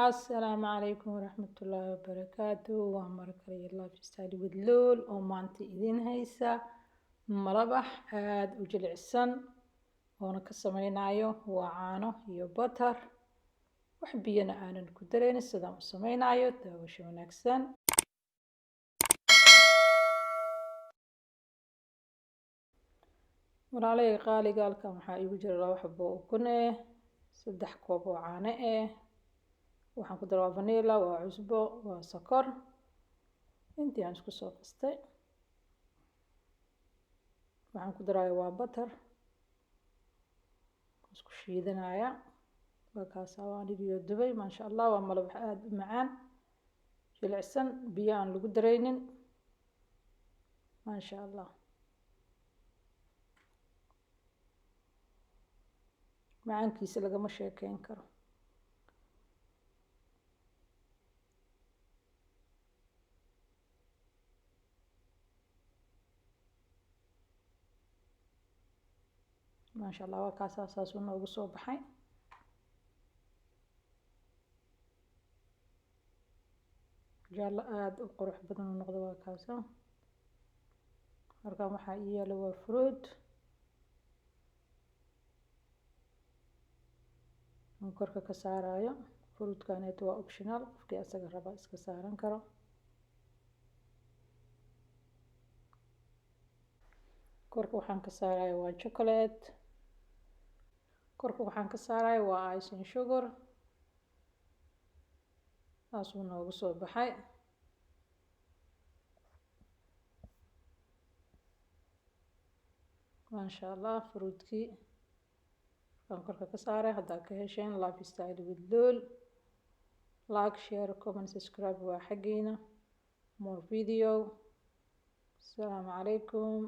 Asalaamu calaykum waraxmatullaahi wabarakaatu. Waa markale lifestyle with Luul oo maanta idin haysa malabax aad u jilicsan oona ka sameynayo waa caano iyo butter. Wax biyana aanan ku dareyn sidaan u sameynayo daawasho wanaagsan. Walaalay qaaliga halkan waxaa igu jira 2 xabo oo ukun ah, 3 koob oo caano ah. waxaan ku daraa vanilla, waa cusbo, waa sokor. intii aan isku soo qastay. waxaan ku daraa waa butter. isku shiidanaya. waa kaas waan dhigiyo dubay maasha Allah waa malabax aad u macaan. jilicsan biyo aan lagu dareynin. maasha Allah. macaankiisa lagama sheekeyn karo. maasha Allah waa kaas saas uu noogu soo baxay. jaallo aad u qurux badan uu noqdo waa kaas. halkan waxaa ii yaalo waa fruit. aan korka ka saarayo. fruitkaneetu waa optional qofkii asaga raba iska saaran karo. korka waxaan ka saarayo waa chocolate. korka waxaan ka saarayo waa icing sugar. saas uu noogu soo baxay. maasha Allah fruitkii aan korka ka saaray. haddaad ka hesheen lifestyle with Luul, like, share, comment, subscribe waa xaggiina. more video. Assalaamu calaykum.